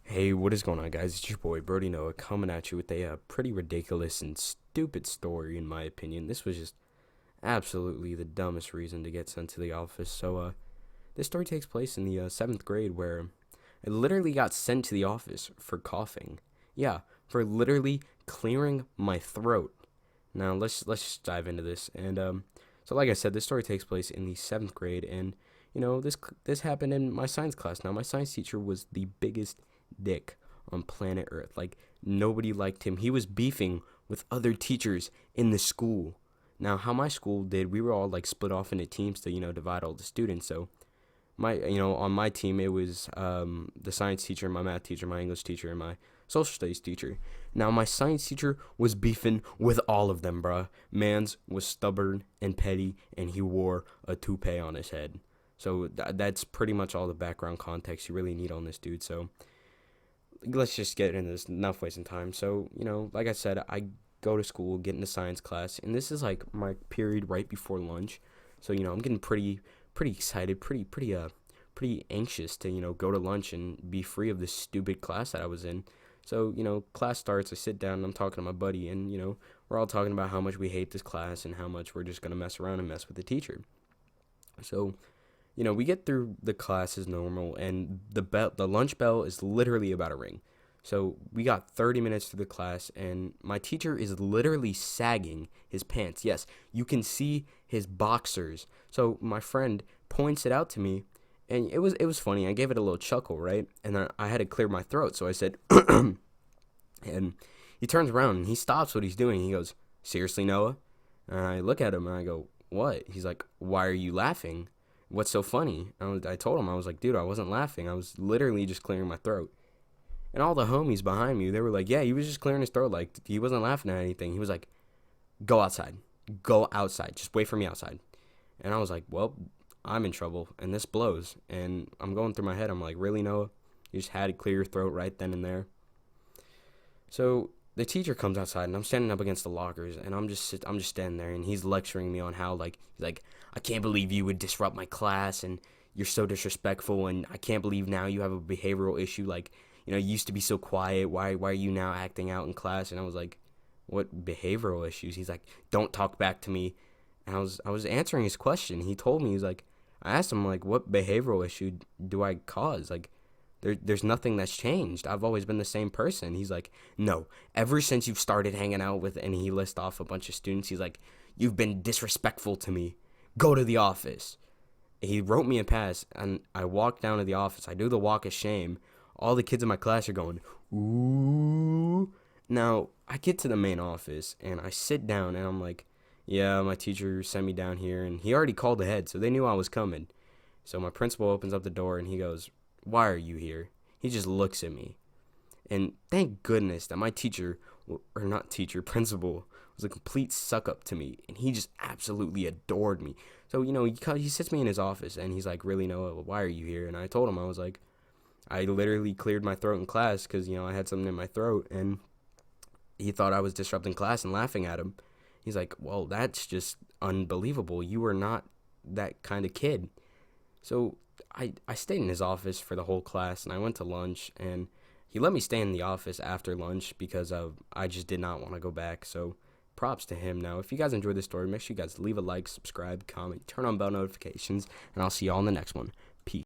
Hey, what is going on, guys? It's your boy Brody Noah coming at you with a pretty ridiculous and stupid story, in my opinion. This was just absolutely the dumbest reason to get sent to the office. This story takes place in the seventh grade, where I literally got sent to the office for coughing. Yeah, for literally clearing my throat. Now let's just dive into this. So like I said, this story takes place in the seventh grade, and this happened in my science class. Now my science teacher was the biggest dick on planet Earth. Like, nobody liked him. He was beefing with other teachers in the school. Now, how my school did, we were all like split off into teams to divide all the students. So on my team, it was the science teacher, my math teacher, my English teacher, and my social studies teacher. Now, my science teacher was beefing with all of them, bruh. Mans was stubborn and petty, and he wore a toupee on his head. So that's pretty much all the background context you really need on this dude. So let's just get into this. Enough wasting time. So, like I said, I go to school, get into science class, and this is like my period right before lunch. So, I'm getting pretty excited, pretty anxious to, go to lunch and be free of this stupid class that I was in. So, class starts, I sit down, and I'm talking to my buddy, and, we're all talking about how much we hate this class and how much we're just going to mess around and mess with the teacher. So, we get through the class as normal, and the lunch bell is literally about to ring. So we got 30 minutes through the class, and my teacher is literally sagging his pants. Yes, you can see his boxers. So my friend points it out to me, and it was funny. I gave it a little chuckle, right? And then I had to clear my throat, so I said, and he turns around and he stops what he's doing. He goes, "Seriously, Noah?" And I look at him and I go, "What?" He's like, "Why are you laughing? What's so funny?" I told him, I was like, "Dude, I wasn't laughing. I was literally just clearing my throat." And all the homies behind me, they were like, "Yeah, he was just clearing his throat. Like, he wasn't laughing at anything." He was like, "Go outside. Go outside. Just wait for me outside." And I was like, "Well, I'm in trouble, and this blows." And I'm going through my head. I'm like, "Really, Noah? You just had to clear your throat right then and there?" So the teacher comes outside, and I'm standing up against the lockers, and I'm just standing there, and he's lecturing me on how he's like, "I can't believe you would disrupt my class, and you're so disrespectful, and I can't believe now you have a behavioral issue. Like, you used to be so quiet. Why are you now acting out in class?" And I was like, "What behavioral issues?" He's like, "Don't talk back to me." And I was answering his question. He told me, he's like, I asked him, like, "What behavioral issue do I cause? Like, there's nothing that's changed. I've always been the same person." He's like, "No, ever since you've started hanging out with," and he lists off a bunch of students. He's like, "You've been disrespectful to me. Go to the office." He wrote me a pass, and I walked down to the office. I do the walk of shame. All the kids in my class are going, "Ooh." Now, I get to the main office, and I sit down, and I'm like, "Yeah, my teacher sent me down here," and he already called ahead, so they knew I was coming. So my principal opens up the door, and he goes, "Why are you here?" He just looks at me. And thank goodness that my teacher, or not teacher, principal, was a complete suck up to me. And he just absolutely adored me. So, he sits me in his office, and he's like, "Really, Noah, why are you here?" And I told him, I was like, I literally cleared my throat in class because, I had something in my throat. And he thought I was disrupting class and laughing at him. He's like, "Well, that's just unbelievable. You are not that kind of kid." So I stayed in his office for the whole class, and I went to lunch, and he let me stay in the office after lunch because I just did not want to go back. So props to him. Now, if you guys enjoyed this story, make sure you guys leave a like, subscribe, comment, turn on bell notifications, and I'll see y'all in the next one.